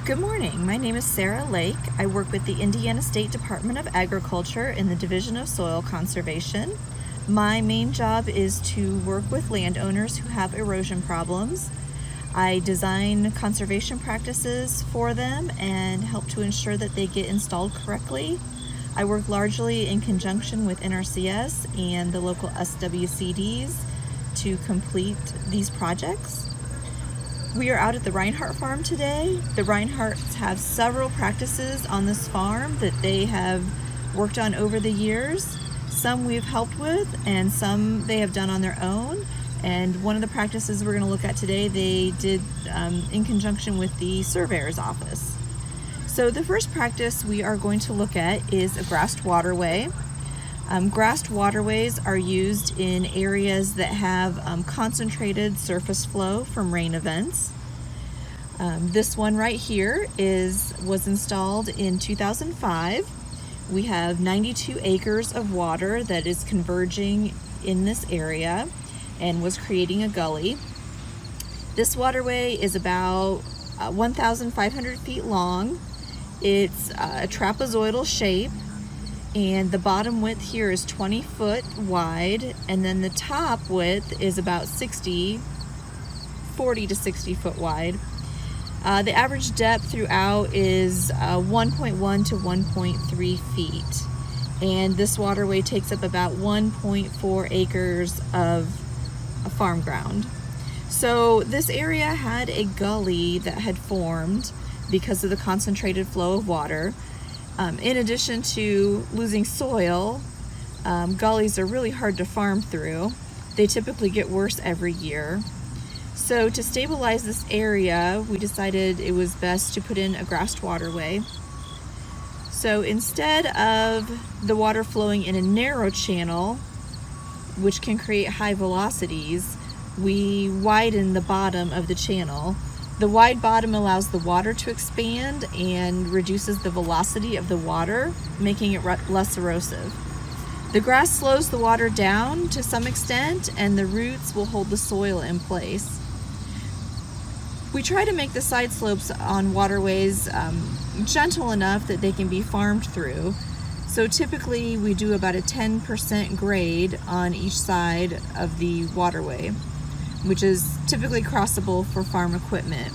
Good morning. My name is Sarah Lake. I work with the Indiana State Department of Agriculture in the Division of Soil Conservation. My main job is to work with landowners who have erosion problems. I design conservation practices for them and help to ensure that they get installed correctly. I work largely in conjunction with NRCS and the local SWCDs to complete these projects. We are out at the Rinehart farm today. The Rineharts have several practices on this farm that they have worked on over the years. Some we've helped with and some they have done on their own. And one of the practices we're going to look at today, they did in conjunction with the surveyor's office. So the first practice we are going to look at is a grassed waterway. Grassed waterways are used in areas that have concentrated surface flow from rain events. This one right here was installed in 2005. We have 92 acres of water that is converging in this area and was creating a gully. This waterway is about 1,500 feet long. It's a trapezoidal shape. And the bottom width here is 20 foot wide, and then the top width is about 40 to 60 foot wide. The average depth throughout is 1.1 to 1.3 feet. And this waterway takes up about 1.4 acres of farm ground. So this area had a gully that had formed because of the concentrated flow of water. In addition to losing soil, gullies are really hard to farm through. They typically get worse every year. So to stabilize this area, we decided it was best to put in a grassed waterway. So instead of the water flowing in a narrow channel, which can create high velocities, we widen the bottom of the channel. The wide bottom allows the water to expand and reduces the velocity of the water, making it less erosive. The grass slows the water down to some extent, and the roots will hold the soil in place. We try to make the side slopes on waterways gentle enough that they can be farmed through. So typically we do about a 10% grade on each side of the waterway, which is typically crossable for farm equipment.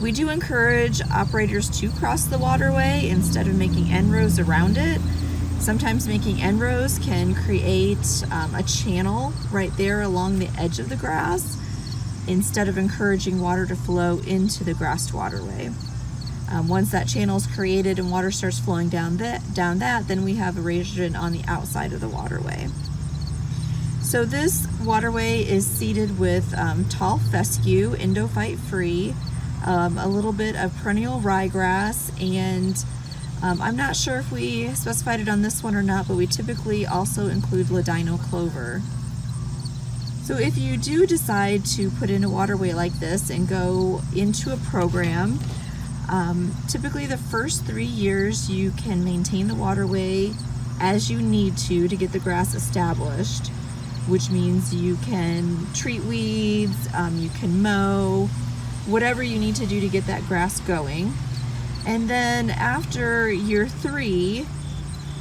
We do encourage operators to cross the waterway instead of making end rows around it. Sometimes making end rows can create a channel right there along the edge of the grass instead of encouraging water to flow into the grassed waterway. Once that channel is created and water starts flowing down that, then we have erosion on the outside of the waterway. So this waterway is seeded with tall fescue, endophyte free, a little bit of perennial ryegrass, and I'm not sure if we specified it on this one or not, but we typically also include ladino clover. So if you do decide to put in a waterway like this and go into a program, typically the first 3 years you can maintain the waterway as you need to get the grass established, which means you can treat weeds, you can mow, whatever you need to do to get that grass going. And then after year 3,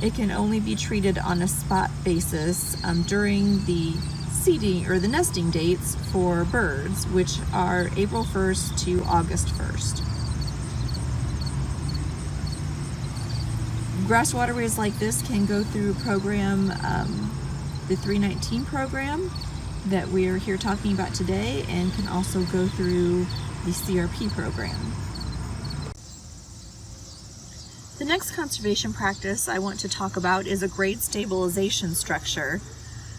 it can only be treated on a spot basis during the seeding or the nesting dates for birds, which are April 1st to August 1st. Grass waterways like this can go through a program, the 319 program that we are here talking about today, and can also go through the CRP program. The next conservation practice I want to talk about is a grade stabilization structure.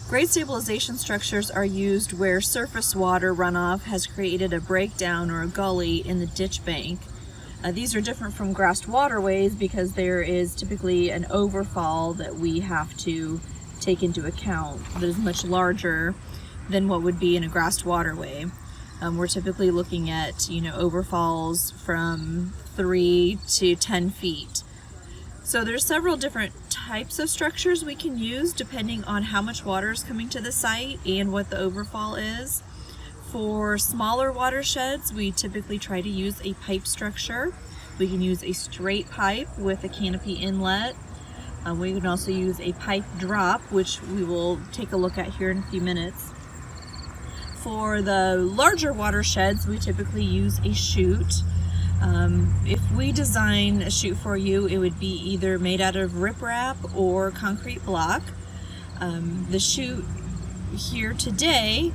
Grade stabilization structures are used where surface water runoff has created a breakdown or a gully in the ditch bank. These are different from grassed waterways because there is typically an overfall that we have to take into account that is much larger than what would be in a grassed waterway. We're typically looking at, overfalls from 3 to 10 feet. So there's several different types of structures we can use depending on how much water is coming to the site and what the overfall is. For smaller watersheds, we typically try to use a pipe structure. We can use a straight pipe with a canopy inlet. We can also use a pipe drop, which we will take a look at here in a few minutes. For the larger watersheds, we typically use a chute. If we design a chute for you, it would be either made out of riprap or concrete block. The chute here today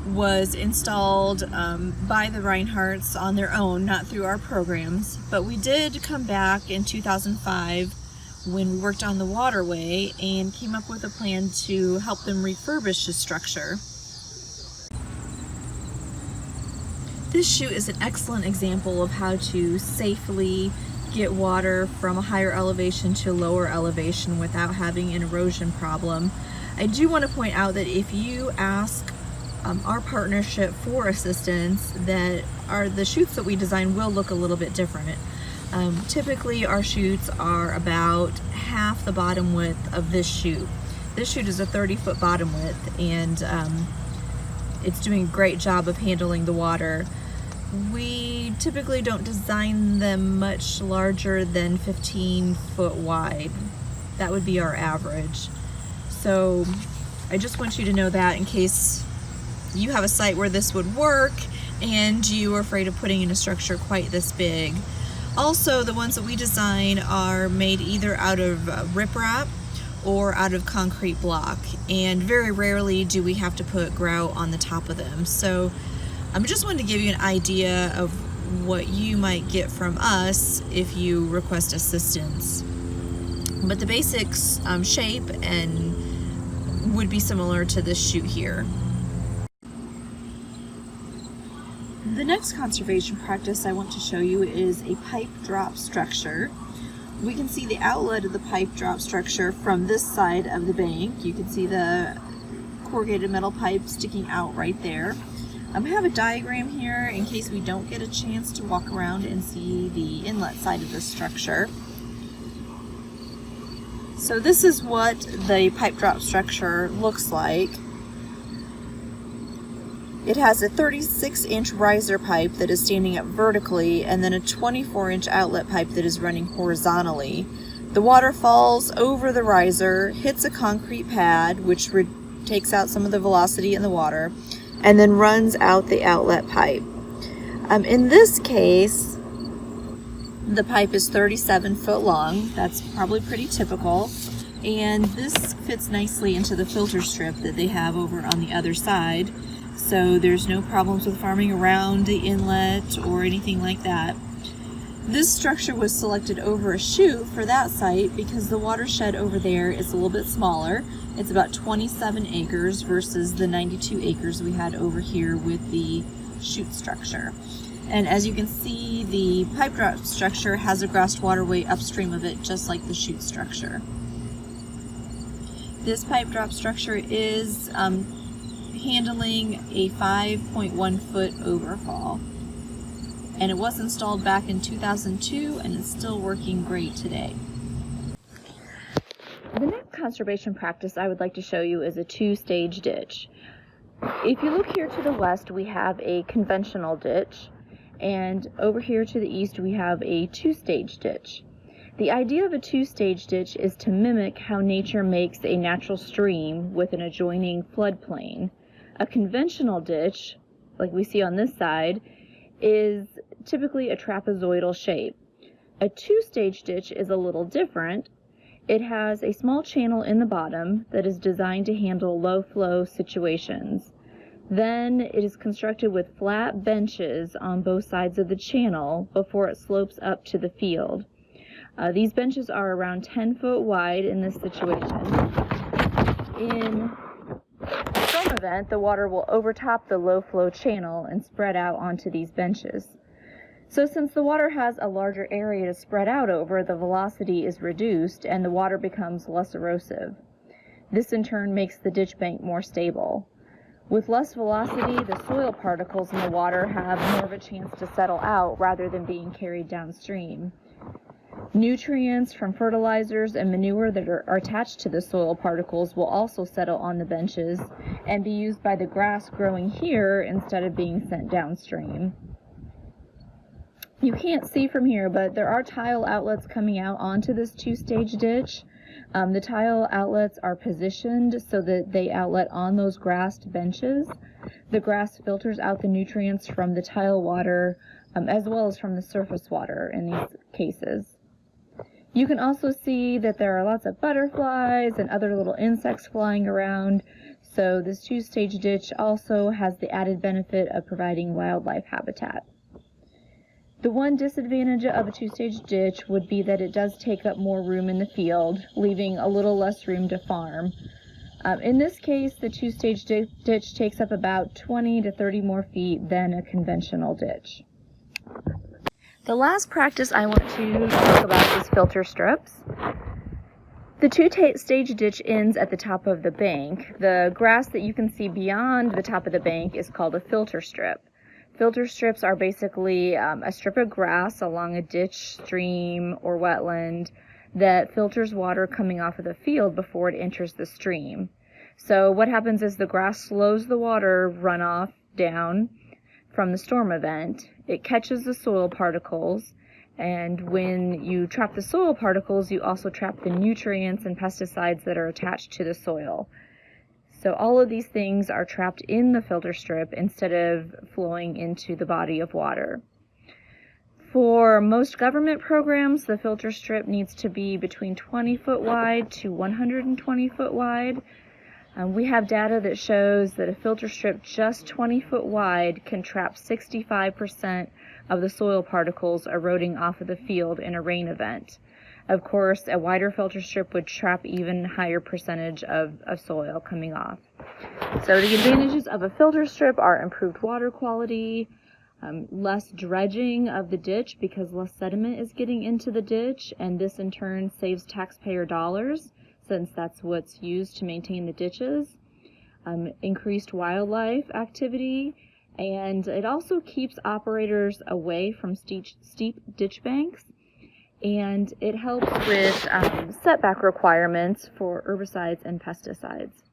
was installed by the Rineharts on their own, not through our programs, but we did come back in 2005 when we worked on the Waterway and came up with a plan to help them refurbish the structure. This chute is an excellent example of how to safely get water from a higher elevation to lower elevation without having an erosion problem. I do want to point out that if you ask our partnership for assistance, that the chutes that we design will look a little bit different. Typically our chutes are about half the bottom width of this chute. This chute is a 30-foot bottom width, and it's doing a great job of handling the water. We typically don't design them much larger than 15 foot wide. That would be our average. So I just want you to know that in case you have a site where this would work and you are afraid of putting in a structure quite this big. Also, the ones that we design are made either out of riprap or out of concrete block, and very rarely do we have to put grout on the top of them. So I just wanted to give you an idea of what you might get from us if you request assistance. But the basics shape and would be similar to this chute here. The next conservation practice I want to show you is a pipe drop structure. We can see the outlet of the pipe drop structure from this side of the bank. You can see the corrugated metal pipe sticking out right there. I have a diagram here in case we don't get a chance to walk around and see the inlet side of this structure. So this is what the pipe drop structure looks like. It has a 36-inch riser pipe that is standing up vertically, and then a 24-inch outlet pipe that is running horizontally. The water falls over the riser, hits a concrete pad, which takes out some of the velocity in the water, and then runs out the outlet pipe. In this case, the pipe is 37 foot long. That's probably pretty typical. And this fits nicely into the filter strip that they have over on the other side. So there's no problems with farming around the inlet or anything like that. This structure was selected over a chute for that site because the watershed over there is a little bit smaller. It's about 27 acres versus the 92 acres we had over here with the chute structure. And as you can see, the pipe drop structure has a grassed waterway upstream of it, just like the chute structure. This pipe drop structure is handling a 5.1 foot overfall. And it was installed back in 2002 and it's still working great today. The next conservation practice I would like to show you is a two-stage ditch. If you look here to the west, we have a conventional ditch, and over here to the east we have a two-stage ditch. The idea of a two-stage ditch is to mimic how nature makes a natural stream with an adjoining floodplain. A conventional ditch, like we see on this side, is typically a trapezoidal shape. A two-stage ditch is a little different. It has a small channel in the bottom that is designed to handle low-flow situations. Then it is constructed with flat benches on both sides of the channel before it slopes up to the field. These benches are around 10 foot wide in this situation. In a storm event, the water will overtop the low-flow channel and spread out onto these benches. So since the water has a larger area to spread out over, the velocity is reduced and the water becomes less erosive. This in turn makes the ditch bank more stable. With less velocity, the soil particles in the water have more of a chance to settle out rather than being carried downstream. Nutrients from fertilizers and manure that are attached to the soil particles will also settle on the benches and be used by the grass growing here instead of being sent downstream. You can't see from here, but there are tile outlets coming out onto this two-stage ditch. The tile outlets are positioned so that they outlet on those grassed benches. The grass filters out the nutrients from the tile water as well as from the surface water in these cases. You can also see that there are lots of butterflies and other little insects flying around, so this two-stage ditch also has the added benefit of providing wildlife habitat. The one disadvantage of a two-stage ditch would be that it does take up more room in the field, leaving a little less room to farm. In this case, the two-stage ditch takes up about 20 to 30 more feet than a conventional ditch. The last practice I want to talk about is filter strips. The two-stage ditch ends at the top of the bank. The grass that you can see beyond the top of the bank is called a filter strip. Filter strips are basically a strip of grass along a ditch, stream, or wetland that filters water coming off of the field before it enters the stream. So what happens is the grass slows the water runoff down from the storm event. It catches the soil particles, and when you trap the soil particles, you also trap the nutrients and pesticides that are attached to the soil. So all of these things are trapped in the filter strip instead of flowing into the body of water. For most government programs, the filter strip needs to be between 20 foot wide to 120 foot wide. We have data that shows that a filter strip just 20 foot wide can trap 65% of the soil particles eroding off of the field in a rain event. Of course, a wider filter strip would trap even higher percentage of soil coming off. So the advantages of a filter strip are improved water quality, less dredging of the ditch because less sediment is getting into the ditch, and this in turn saves taxpayer dollars since that's what's used to maintain the ditches, increased wildlife activity, and it also keeps operators away from steep ditch banks. And it helps with setback requirements for herbicides and pesticides.